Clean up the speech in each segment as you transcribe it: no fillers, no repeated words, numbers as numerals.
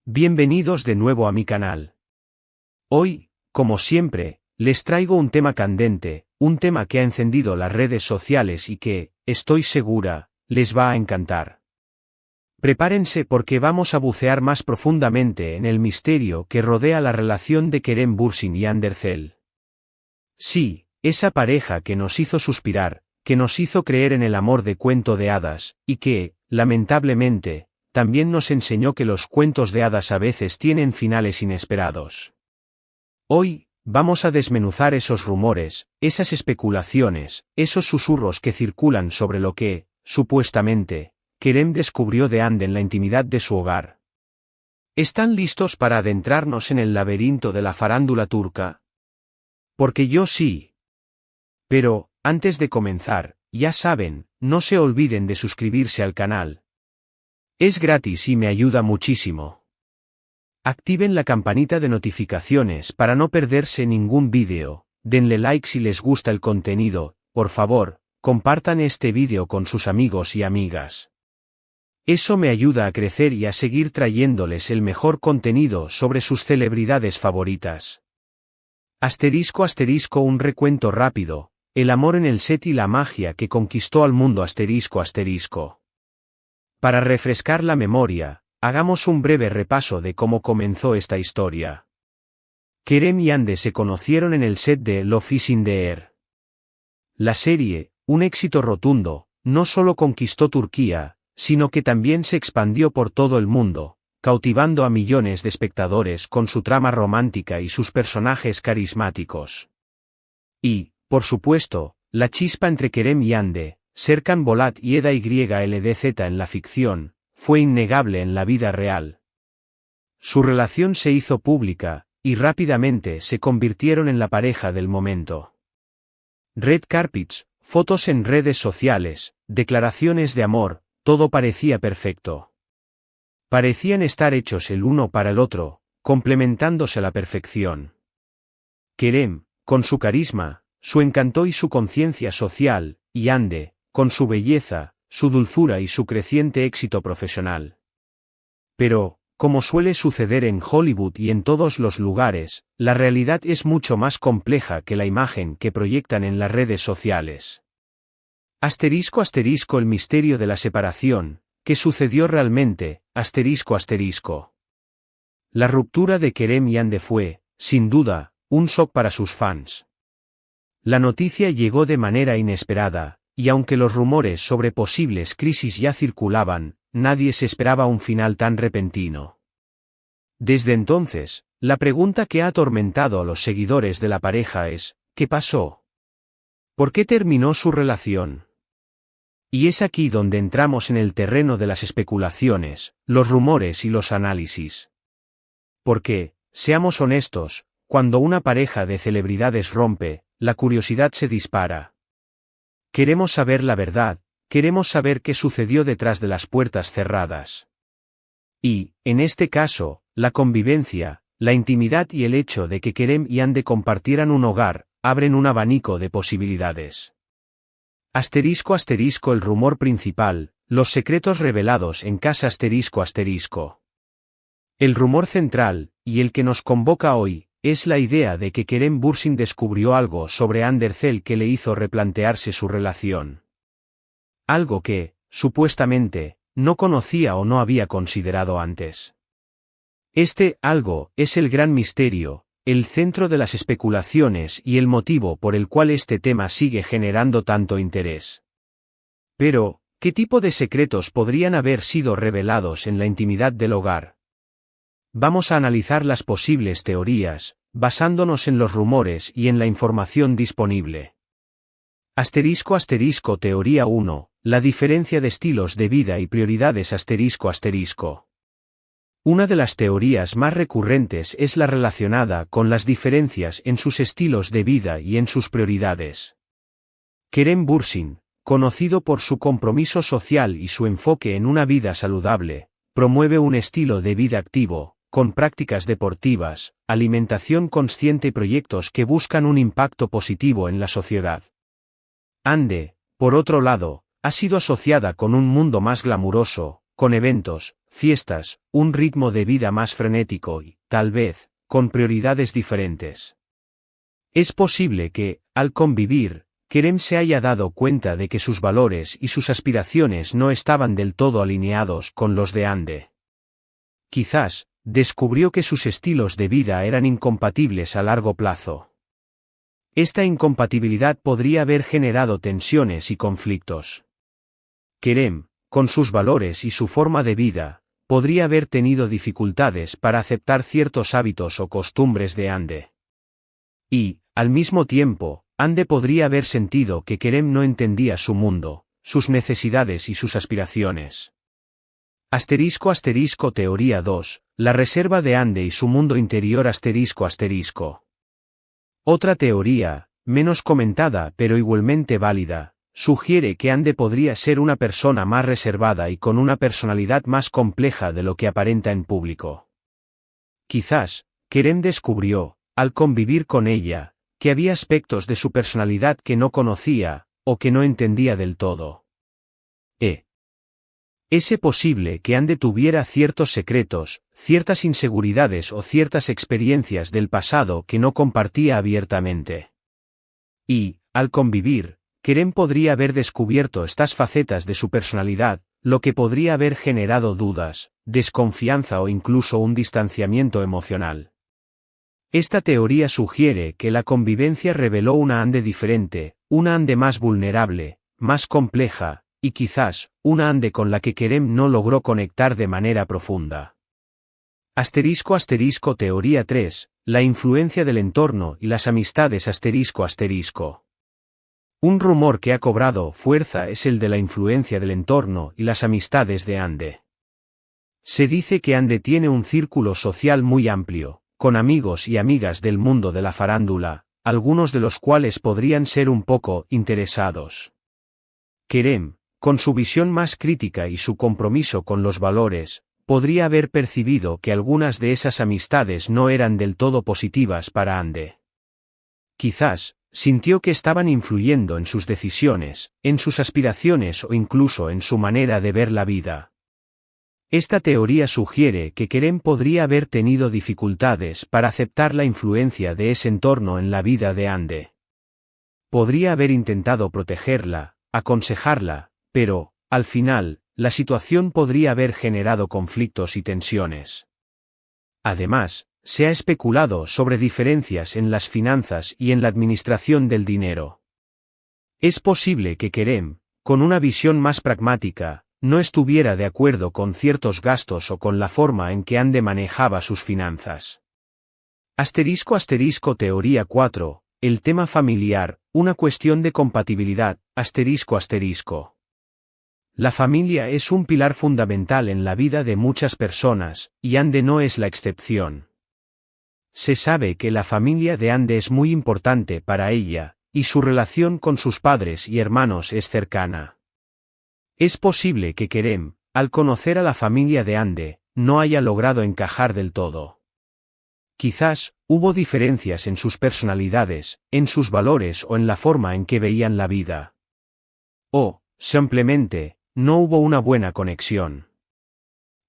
Bienvenidos de nuevo a mi canal. Hoy, como siempre, les traigo un tema candente, un tema que ha encendido las redes sociales y que, estoy segura, les va a encantar. Prepárense porque vamos a bucear más profundamente en el misterio que rodea la relación de Kerem Bürsin y Hande Erçel. Sí, esa pareja que nos hizo suspirar, que nos hizo creer en el amor de cuento de hadas, y que, lamentablemente, también nos enseñó que los cuentos de hadas a veces tienen finales inesperados. Hoy, vamos a desmenuzar esos rumores, esas especulaciones, esos susurros que circulan sobre lo que, supuestamente, Kerem descubrió de Hande en la intimidad de su hogar. ¿Están listos para adentrarnos en el laberinto de la farándula turca? Porque yo sí. Pero, antes de comenzar, ya saben, no se olviden de suscribirse al canal. Es gratis y me ayuda muchísimo. Activen la campanita de notificaciones para no perderse ningún vídeo, denle like si les gusta el contenido, por favor, compartan este vídeo con sus amigos y amigas. Eso me ayuda a crecer y a seguir trayéndoles el mejor contenido sobre sus celebridades favoritas. *** Un recuento rápido, el amor en el set y la magia que conquistó al mundo ***. Para refrescar la memoria, hagamos un breve repaso de cómo comenzó esta historia. Kerem y Hande se conocieron en el set de Love is in the Air. La serie, un éxito rotundo, no solo conquistó Turquía, sino que también se expandió por todo el mundo, cautivando a millones de espectadores con su trama romántica y sus personajes carismáticos. Y, por supuesto, la chispa entre Kerem y Hande, Serkan Bolat y Eda YLDZ en la ficción, fue innegable en la vida real. Su relación se hizo pública, y rápidamente se convirtieron en la pareja del momento. Red carpets, fotos en redes sociales, declaraciones de amor, todo parecía perfecto. Parecían estar hechos el uno para el otro, complementándose a la perfección. Kerem, con su carisma, su encanto y su conciencia social, y Hande, con su belleza, su dulzura y su creciente éxito profesional. Pero, como suele suceder en Hollywood y en todos los lugares, la realidad es mucho más compleja que la imagen que proyectan en las redes sociales. *** El misterio de la separación, ¿qué sucedió realmente? ***. La ruptura de Kerem y Hande fue, sin duda, un shock para sus fans. La noticia llegó de manera inesperada, y aunque los rumores sobre posibles crisis ya circulaban, nadie se esperaba un final tan repentino. Desde entonces, la pregunta que ha atormentado a los seguidores de la pareja es, ¿qué pasó? ¿Por qué terminó su relación? Y es aquí donde entramos en el terreno de las especulaciones, los rumores y los análisis. Porque, seamos honestos, cuando una pareja de celebridades rompe, la curiosidad se dispara. Queremos saber la verdad, queremos saber qué sucedió detrás de las puertas cerradas. Y, en este caso, la convivencia, la intimidad y el hecho de que Kerem y Hande compartieran un hogar, abren un abanico de posibilidades. *** El rumor principal, los secretos revelados en casa ***. El rumor central, y el que nos convoca hoy, es la idea de que Kerem Bürsin descubrió algo sobre Hande Erçel que le hizo replantearse su relación. Algo que, supuestamente, no conocía o no había considerado antes. Este algo es el gran misterio, el centro de las especulaciones y el motivo por el cual este tema sigue generando tanto interés. Pero, ¿qué tipo de secretos podrían haber sido revelados en la intimidad del hogar? Vamos a analizar las posibles teorías, basándonos en los rumores y en la información disponible. *** Teoría 1, la diferencia de estilos de vida y prioridades ***. Una de las teorías más recurrentes es la relacionada con las diferencias en sus estilos de vida y en sus prioridades. Kerem Bürsin, conocido por su compromiso social y su enfoque en una vida saludable, promueve un estilo de vida activo, con prácticas deportivas, alimentación consciente y proyectos que buscan un impacto positivo en la sociedad. Hande, por otro lado, ha sido asociada con un mundo más glamuroso, con eventos, fiestas, un ritmo de vida más frenético y, tal vez, con prioridades diferentes. Es posible que, al convivir, Kerem se haya dado cuenta de que sus valores y sus aspiraciones no estaban del todo alineados con los de Ande. Quizás, descubrió que sus estilos de vida eran incompatibles a largo plazo. Esta incompatibilidad podría haber generado tensiones y conflictos. Kerem, con sus valores y su forma de vida, podría haber tenido dificultades para aceptar ciertos hábitos o costumbres de Ande. Y, al mismo tiempo, Ande podría haber sentido que Kerem no entendía su mundo, sus necesidades y sus aspiraciones. *** Teoría 2, la reserva de Ande y su mundo interior ***. Otra teoría, menos comentada pero igualmente válida, sugiere que Ande podría ser una persona más reservada y con una personalidad más compleja de lo que aparenta en público. Quizás, Kerem descubrió, al convivir con ella, que había aspectos de su personalidad que no conocía, o que no entendía del todo. ¿Es posible que Ande tuviera ciertos secretos, ciertas inseguridades o ciertas experiencias del pasado que no compartía abiertamente? Y, al convivir, Kerem podría haber descubierto estas facetas de su personalidad, lo que podría haber generado dudas, desconfianza o incluso un distanciamiento emocional. Esta teoría sugiere que la convivencia reveló una Ande diferente, una Ande más vulnerable, más compleja, y quizás, una Ande con la que Kerem no logró conectar de manera profunda. *** Teoría 3, la influencia del entorno y las amistades ***. Un rumor que ha cobrado fuerza es el de la influencia del entorno y las amistades de Ande. Se dice que Ande tiene un círculo social muy amplio, con amigos y amigas del mundo de la farándula, algunos de los cuales podrían ser un poco interesados. Kerem, con su visión más crítica y su compromiso con los valores, podría haber percibido que algunas de esas amistades no eran del todo positivas para Ande. Quizás, sintió que estaban influyendo en sus decisiones, en sus aspiraciones o incluso en su manera de ver la vida. Esta teoría sugiere que Kerem podría haber tenido dificultades para aceptar la influencia de ese entorno en la vida de Ande. Podría haber intentado protegerla, aconsejarla, pero, al final, la situación podría haber generado conflictos y tensiones. Además, se ha especulado sobre diferencias en las finanzas y en la administración del dinero. Es posible que Kerem, con una visión más pragmática, no estuviera de acuerdo con ciertos gastos o con la forma en que Ande manejaba sus finanzas. *** Teoría 4, el tema familiar, una cuestión de compatibilidad, ***. La familia es un pilar fundamental en la vida de muchas personas, y Ande no es la excepción. Se sabe que la familia de Ande es muy importante para ella, y su relación con sus padres y hermanos es cercana. Es posible que Kerem, al conocer a la familia de Ande, no haya logrado encajar del todo. Quizás, hubo diferencias en sus personalidades, en sus valores o en la forma en que veían la vida. O, simplemente, no hubo una buena conexión.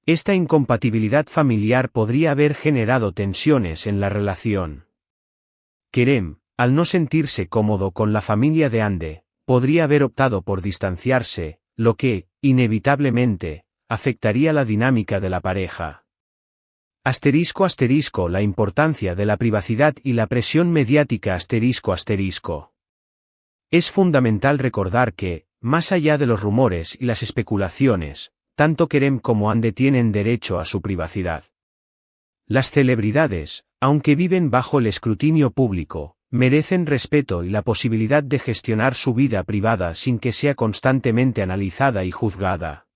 Esta incompatibilidad familiar podría haber generado tensiones en la relación. Kerem, al no sentirse cómodo con la familia de Ande, podría haber optado por distanciarse, lo que, inevitablemente, afectaría la dinámica de la pareja. La importancia de la privacidad y la presión mediática ***. Es fundamental recordar que, más allá de los rumores y las especulaciones, tanto Kerem como Ande tienen derecho a su privacidad. Las celebridades, aunque viven bajo el escrutinio público, merecen respeto y la posibilidad de gestionar su vida privada sin que sea constantemente analizada y juzgada.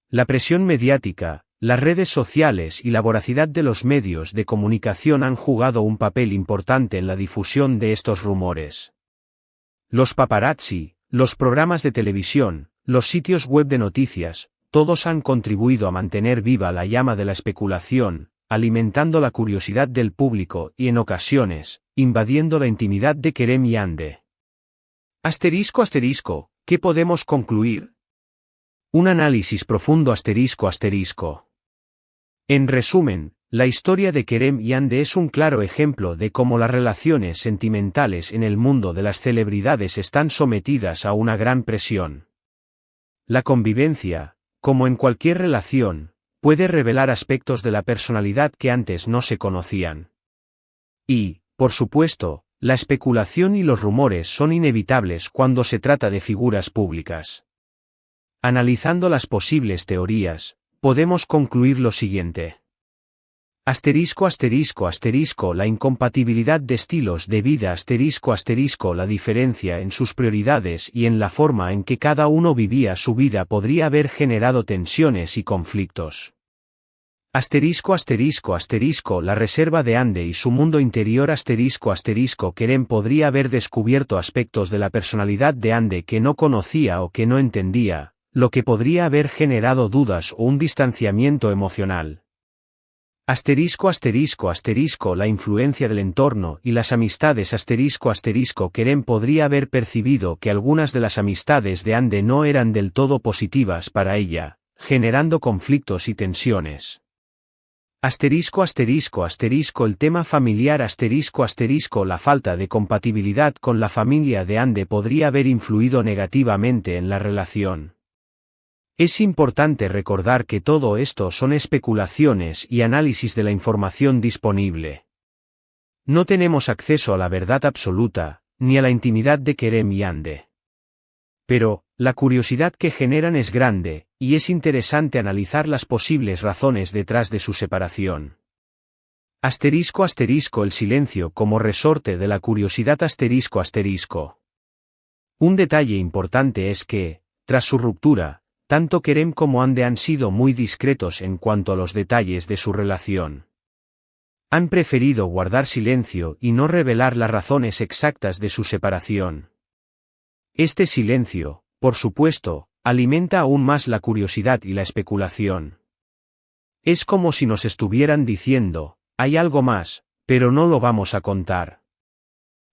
La presión mediática, las redes sociales y la voracidad de los medios de comunicación han jugado un papel importante en la difusión de estos rumores. Los paparazzi, los programas de televisión, los sitios web de noticias, todos han contribuido a mantener viva la llama de la especulación, alimentando la curiosidad del público y en ocasiones, invadiendo la intimidad de Kerem y Ande. ***, ¿qué podemos concluir? Un análisis profundo ***. En resumen, la historia de Kerem y Ande es un claro ejemplo de cómo las relaciones sentimentales en el mundo de las celebridades están sometidas a una gran presión. La convivencia, como en cualquier relación, puede revelar aspectos de la personalidad que antes no se conocían. Y, por supuesto, la especulación y los rumores son inevitables cuando se trata de figuras públicas. Analizando las posibles teorías, podemos concluir lo siguiente. ***, la incompatibilidad de estilos de vida ***, la diferencia en sus prioridades y en la forma en que cada uno vivía su vida podría haber generado tensiones y conflictos. ***, la reserva de Ande y su mundo interior ***, Kerem podría haber descubierto aspectos de la personalidad de Ande que no conocía o que no entendía, lo que podría haber generado dudas o un distanciamiento emocional. ***, la influencia del entorno y las amistades ***, Kerem podría haber percibido que algunas de las amistades de Ande no eran del todo positivas para ella, generando conflictos y tensiones. ***, el tema familiar ***, la falta de compatibilidad con la familia de Ande podría haber influido negativamente en la relación. Es importante recordar que todo esto son especulaciones y análisis de la información disponible. No tenemos acceso a la verdad absoluta, ni a la intimidad de Kerem y Ande. Pero, la curiosidad que generan es grande, y es interesante analizar las posibles razones detrás de su separación. ***, el silencio como resorte de la curiosidad ***. Un detalle importante es que, tras su ruptura, tanto Kerem como Ande han sido muy discretos en cuanto a los detalles de su relación. Han preferido guardar silencio y no revelar las razones exactas de su separación. Este silencio, por supuesto, alimenta aún más la curiosidad y la especulación. Es como si nos estuvieran diciendo, hay algo más, pero no lo vamos a contar.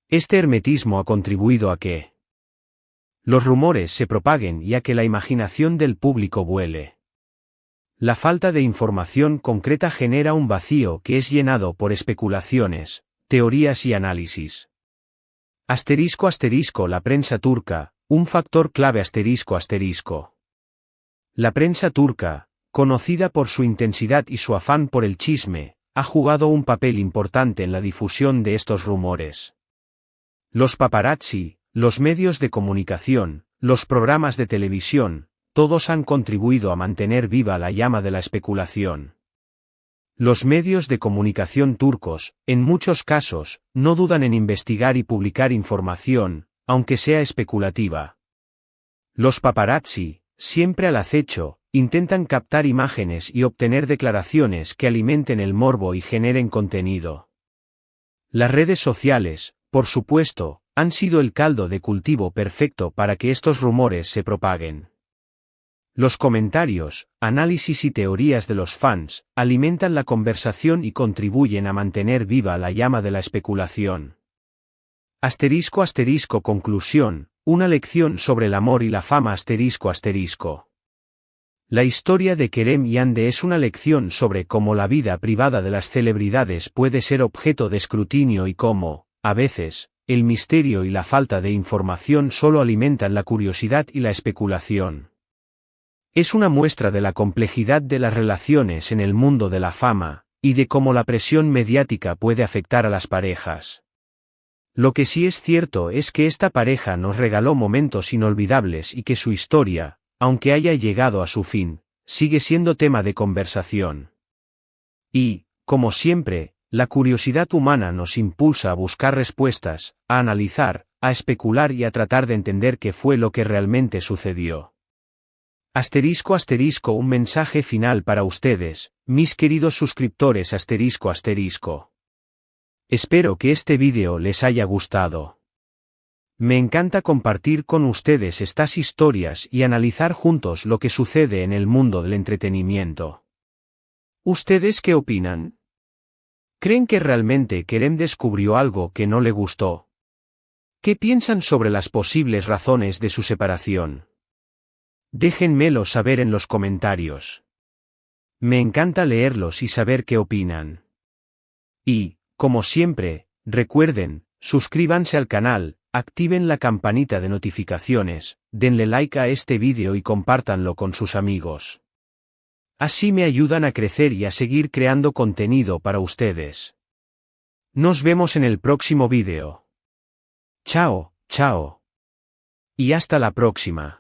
Este hermetismo ha contribuido a que los rumores se propaguen y a que la imaginación del público vuele. La falta de información concreta genera un vacío que es llenado por especulaciones, teorías y análisis. ***, la prensa turca, un factor clave ***. La prensa turca, conocida por su intensidad y su afán por el chisme, ha jugado un papel importante en la difusión de estos rumores. Los paparazzi, los medios de comunicación, los programas de televisión, todos han contribuido a mantener viva la llama de la especulación. Los medios de comunicación turcos, en muchos casos, no dudan en investigar y publicar información, aunque sea especulativa. Los paparazzi, siempre al acecho, intentan captar imágenes y obtener declaraciones que alimenten el morbo y generen contenido. Las redes sociales, por supuesto, han sido el caldo de cultivo perfecto para que estos rumores se propaguen. Los comentarios, análisis y teorías de los fans alimentan la conversación y contribuyen a mantener viva la llama de la especulación. ***, conclusión, una lección sobre el amor y la fama ***. La historia de Kerem y Ande es una lección sobre cómo la vida privada de las celebridades puede ser objeto de escrutinio y cómo, a veces, el misterio y la falta de información solo alimentan la curiosidad y la especulación. Es una muestra de la complejidad de las relaciones en el mundo de la fama, y de cómo la presión mediática puede afectar a las parejas. Lo que sí es cierto es que esta pareja nos regaló momentos inolvidables y que su historia, aunque haya llegado a su fin, sigue siendo tema de conversación. Y, como siempre, la curiosidad humana nos impulsa a buscar respuestas, a analizar, a especular y a tratar de entender qué fue lo que realmente sucedió. ***, un mensaje final para ustedes, mis queridos suscriptores ***. Espero que este vídeo les haya gustado. Me encanta compartir con ustedes estas historias y analizar juntos lo que sucede en el mundo del entretenimiento. ¿Ustedes qué opinan? ¿Creen que realmente Kerem descubrió algo que no le gustó? ¿Qué piensan sobre las posibles razones de su separación? Déjenmelo saber en los comentarios. Me encanta leerlos y saber qué opinan. Y, como siempre, recuerden, suscríbanse al canal, activen la campanita de notificaciones, denle like a este vídeo y compártanlo con sus amigos. Así me ayudan a crecer y a seguir creando contenido para ustedes. Nos vemos en el próximo vídeo. Chao, chao. Y hasta la próxima.